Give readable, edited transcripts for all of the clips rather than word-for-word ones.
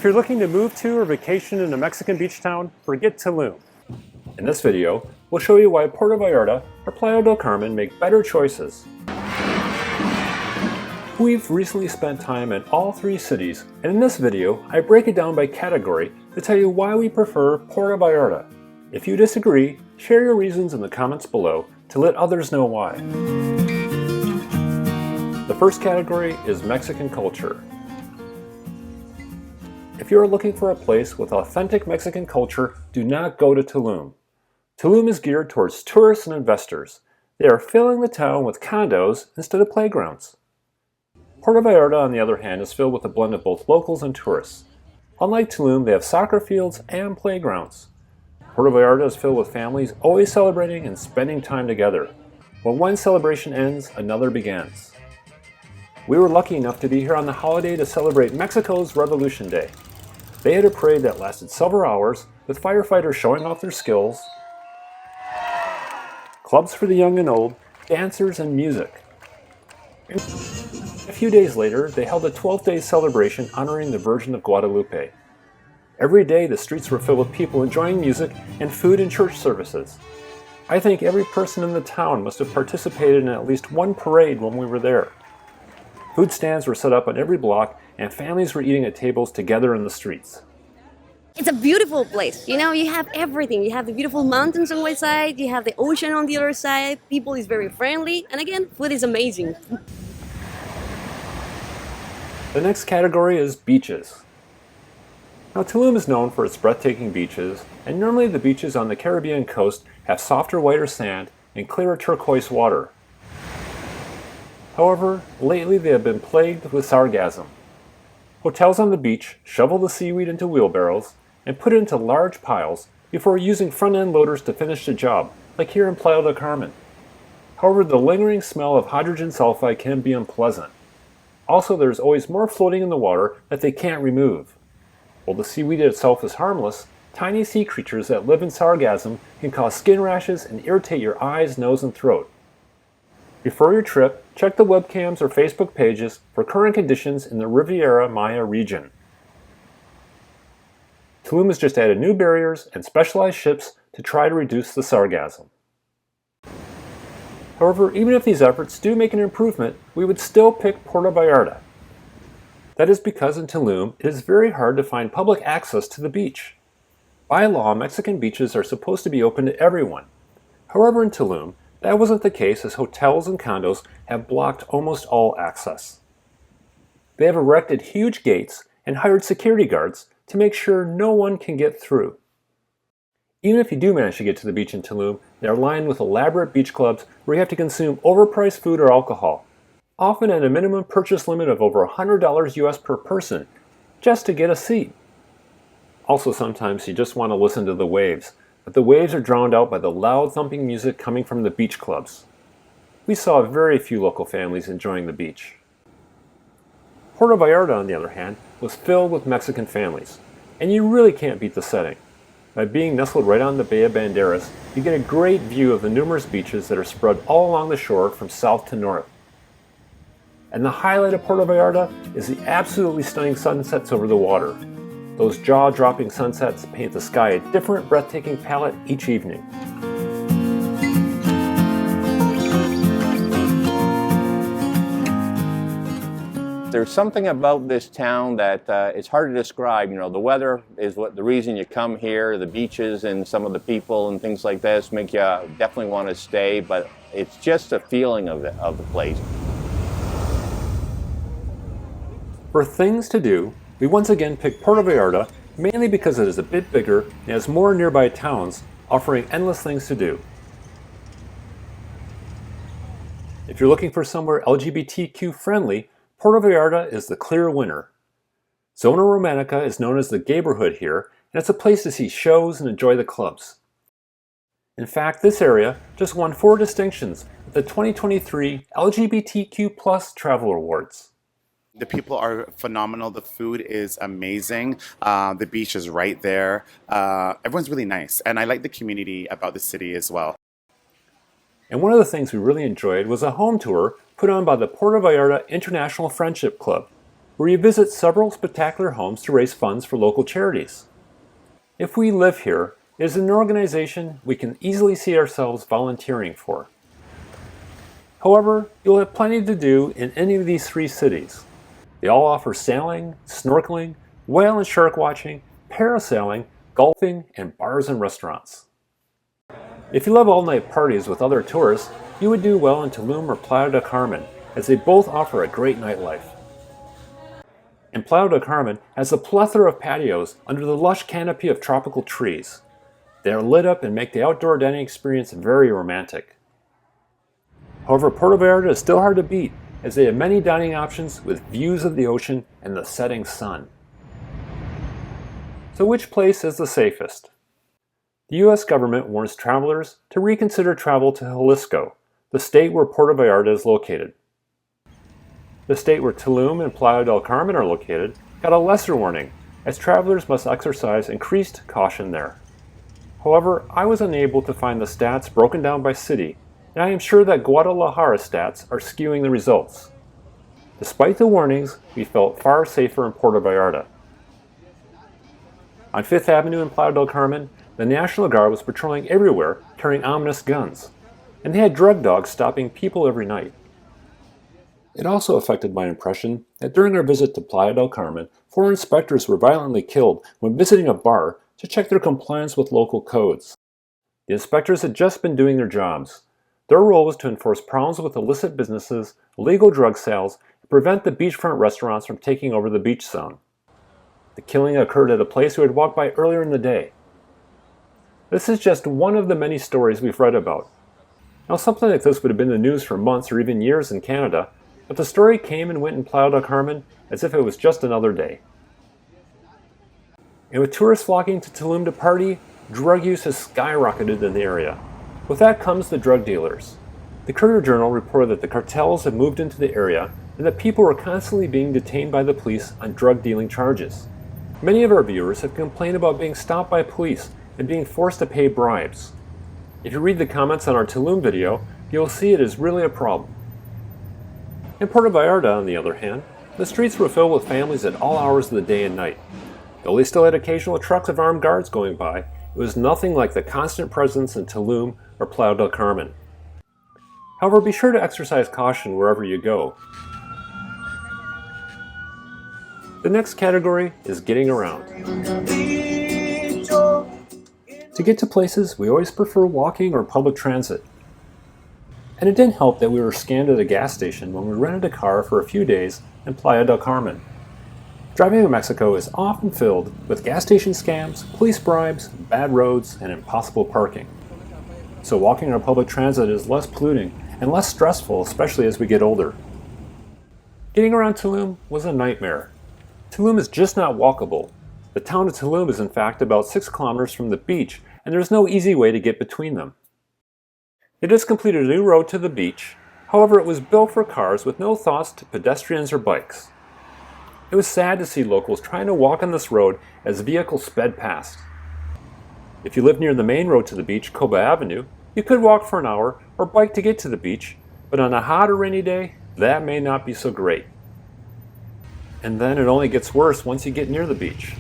you're looking to move to or vacation in a Mexican beach town, forget Tulum. In this video, we'll show you why Puerto Vallarta or Playa del Carmen make better choices. We've recently spent time in all three cities, and in this video, I break it down by category to tell you why we prefer Puerto Vallarta. If you disagree, share your reasons in the comments below to let others know why. The first category is Mexican culture. If you are looking for a place with authentic Mexican culture, do not go to Tulum. Tulum is geared towards tourists and investors. They are filling the town with condos instead of playgrounds. Puerto Vallarta, on the other hand, is filled with a blend of both locals and tourists. Unlike Tulum, they have soccer fields and playgrounds. Puerto Vallarta is filled with families always celebrating and spending time together. When one celebration ends, another begins. We were lucky enough to be here on the holiday to celebrate Mexico's Revolution Day. They had a parade that lasted several hours, with firefighters showing off their skills, clubs for the young and old, dancers, and music. A few days later, they held a 12-day celebration honoring the Virgin of Guadalupe. Every day, the streets were filled with people enjoying music and food and church services. I think every person in the town must have participated in at least one parade when we were there. Food stands were set up on every block, and families were eating at tables together in the streets. It's a beautiful place. You know, you have everything. You have the beautiful mountains on one side, you have the ocean on the other side, people is very friendly, and again, food is amazing. The next category is beaches. Now, Tulum is known for its breathtaking beaches, and normally the beaches on the Caribbean coast have softer, whiter sand and clearer turquoise water. However, lately they have been plagued with sargassum. Hotels on the beach shovel the seaweed into wheelbarrows and put it into large piles before using front-end loaders to finish the job, like here in Playa del Carmen. However, the lingering smell of hydrogen sulfide can be unpleasant. Also, there's always more floating in the water that they can't remove. While the seaweed itself is harmless, tiny sea creatures that live in sargassum can cause skin rashes and irritate your eyes, nose, and throat. Before your trip, check the webcams or Facebook pages for current conditions in the Riviera Maya region. Tulum has just added new barriers and specialized ships to try to reduce the sargassum. However, even if these efforts do make an improvement, we would still pick Puerto Vallarta. That is because in Tulum, it is very hard to find public access to the beach. By law, Mexican beaches are supposed to be open to everyone. However, in Tulum, that wasn't the case, as hotels and condos have blocked almost all access. They have erected huge gates and hired security guards to make sure no one can get through. Even if you do manage to get to the beach in Tulum, they are lined with elaborate beach clubs where you have to consume overpriced food or alcohol, often at a minimum purchase limit of over $100 US per person, just to get a seat. Also, sometimes you just want to listen to the waves, but the waves are drowned out by the loud thumping music coming from the beach clubs. We saw very few local families enjoying the beach. Puerto Vallarta, on the other hand, was filled with Mexican families, and you really can't beat the setting. By being nestled right on the Bay of Banderas, you get a great view of the numerous beaches that are spread all along the shore from south to north. And the highlight of Puerto Vallarta is the absolutely stunning sunsets over the water. Those jaw-dropping sunsets paint the sky a different breathtaking palette each evening. There's something about this town that it's hard to describe. You know, the weather is the reason you come here. The beaches and some of the people and things like this make you definitely want to stay, but it's just a feeling of the place. For things to do, we once again picked Puerto Vallarta, mainly because it is a bit bigger and has more nearby towns, offering endless things to do. If you're looking for somewhere LGBTQ friendly, Puerto Vallarta is the clear winner. Zona Romantica is known as the gayborhood here, and it's a place to see shows and enjoy the clubs. In fact, this area just won 4 distinctions at the 2023 LGBTQ+ Travel Awards. The people are phenomenal. The food is amazing. The beach is right there. Everyone's really nice. And I like the community about the city as well. And one of the things we really enjoyed was a home tour put on by the Puerto Vallarta International Friendship Club. where you visit several spectacular homes to raise funds for local charities. If we live here, it is an organization we can easily see ourselves volunteering for. However, you'll have plenty to do in any of these 3 cities. They all offer sailing, snorkeling, whale and shark watching, parasailing, golfing, and bars and restaurants. If you love all-night parties with other tourists, you would do well in Tulum or Playa del Carmen, as they both offer a great nightlife. And Playa del Carmen has a plethora of patios under the lush canopy of tropical trees. They are lit up and make the outdoor dining experience very romantic. However, Puerto Vallarta is still hard to beat, as they have many dining options with views of the ocean and the setting sun. So which place is the safest? The U.S. government warns travelers to reconsider travel to Jalisco, the state where Puerto Vallarta is located. The state where Tulum and Playa del Carmen are located got a lesser warning, as travelers must exercise increased caution there. However, I was unable to find the stats broken down by city, and I am sure that Guadalajara stats are skewing the results. Despite the warnings, we felt far safer in Puerto Vallarta. On 5th Avenue in Playa del Carmen, the National Guard was patrolling everywhere carrying ominous guns, and they had drug dogs stopping people every night. It also affected my impression that during our visit to Playa del Carmen, 4 inspectors were violently killed when visiting a bar to check their compliance with local codes. The inspectors had just been doing their jobs. Their role was to enforce problems with illicit businesses, illegal drug sales, and prevent the beachfront restaurants from taking over the beach zone. The killing occurred at a place we had walked by earlier in the day. This is just one of the many stories we've read about. Now, something like this would have been the news for months or even years in Canada, but the story came and went in Playa del Carmen as if it was just another day. And with tourists flocking to Tulum to party, drug use has skyrocketed in the area. With that comes the drug dealers. The Courier-Journal reported that the cartels have moved into the area and that people are constantly being detained by the police on drug dealing charges. Many of our viewers have complained about being stopped by police and being forced to pay bribes. If you read the comments on our Tulum video, you'll see it is really a problem. In Puerto Vallarta, on the other hand, the streets were filled with families at all hours of the day and night. Though they still had occasional trucks of armed guards going by, it was nothing like the constant presence in Tulum or Playa del Carmen. However, be sure to exercise caution wherever you go. The next category is getting around. To get to places, we always prefer walking or public transit. And it didn't help that we were scammed at a gas station when we rented a car for a few days in Playa del Carmen. Driving in Mexico is often filled with gas station scams, police bribes, bad roads, and impossible parking. So walking on public transit is less polluting and less stressful, especially as we get older. Getting around Tulum was a nightmare. Tulum is just not walkable. The town of Tulum is in fact about 6 kilometers from the beach, and there's no easy way to get between them. They just completed a new road to the beach, however it was built for cars with no thoughts to pedestrians or bikes. It was sad to see locals trying to walk on this road as vehicles sped past. If you live near the main road to the beach, Coba Avenue, you could walk for an hour or bike to get to the beach, but on a hot or rainy day, that may not be so great. And then it only gets worse once you get near the beach.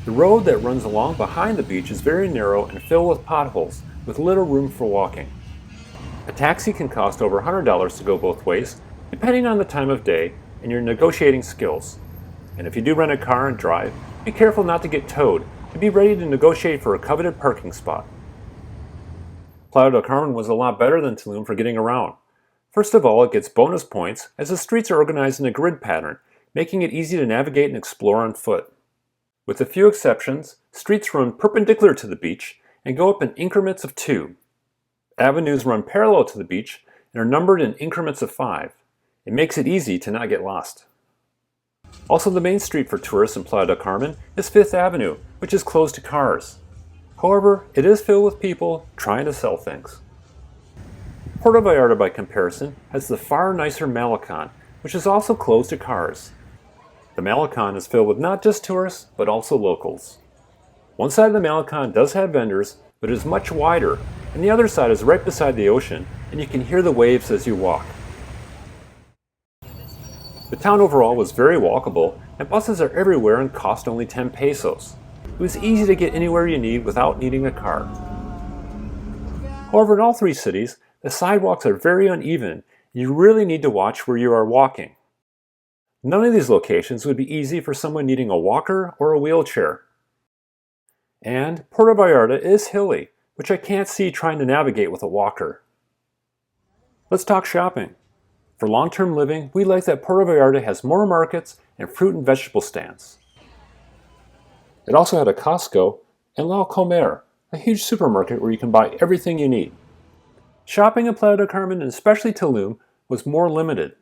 The road that runs along behind the beach is very narrow and filled with potholes, with little room for walking. A taxi can cost over $100 to go both ways, depending on the time of day and your negotiating skills. And if you do rent a car and drive, be careful not to get towed and be ready to negotiate for a coveted parking spot. Playa del Carmen was a lot better than Tulum for getting around. First of all, it gets bonus points as the streets are organized in a grid pattern, making it easy to navigate and explore on foot. With a few exceptions, streets run perpendicular to the beach and go up in increments of 2. Avenues run parallel to the beach and are numbered in increments of 5. It makes it easy to not get lost. Also, the main street for tourists in Playa del Carmen is 5th Avenue, which is closed to cars. However, it is filled with people trying to sell things. Puerto Vallarta, by comparison, has the far nicer Malecon, which is also closed to cars. The Malecon is filled with not just tourists, but also locals. One side of the Malecon does have vendors, but it is much wider, and the other side is right beside the ocean, and you can hear the waves as you walk. The town overall was very walkable, and buses are everywhere and cost only 10 pesos. It was easy to get anywhere you need without needing a car. However, in all three cities, the sidewalks are very uneven, and you really need to watch where you are walking. None of these locations would be easy for someone needing a walker or a wheelchair. And Puerto Vallarta is hilly, which I can't see trying to navigate with a walker. Let's talk shopping. For long-term living, we like that Puerto Vallarta has more markets and fruit and vegetable stands. It also had a Costco and La Comer, a huge supermarket where you can buy everything you need. Shopping in Playa del Carmen, and especially Tulum, was more limited,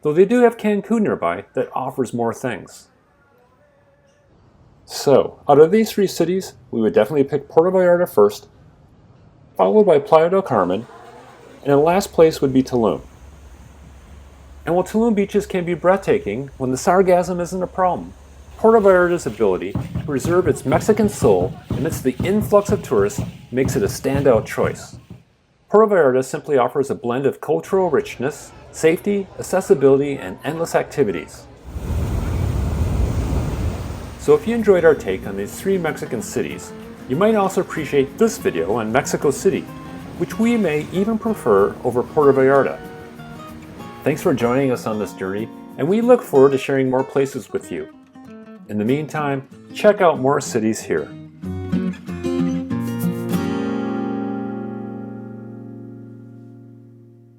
though they do have Cancun nearby that offers more things. So, out of these three cities, we would definitely pick Puerto Vallarta first, followed by Playa del Carmen, and in last place would be Tulum. And while Tulum beaches can be breathtaking when the sargassum isn't a problem, Puerto Vallarta's ability to preserve its Mexican soul amidst the influx of tourists makes it a standout choice. Puerto Vallarta simply offers a blend of cultural richness, safety, accessibility, and endless activities. So if you enjoyed our take on these three Mexican cities, you might also appreciate this video on Mexico City, which we may even prefer over Puerto Vallarta. Thanks for joining us on this journey, and we look forward to sharing more places with you. In the meantime, check out more cities here.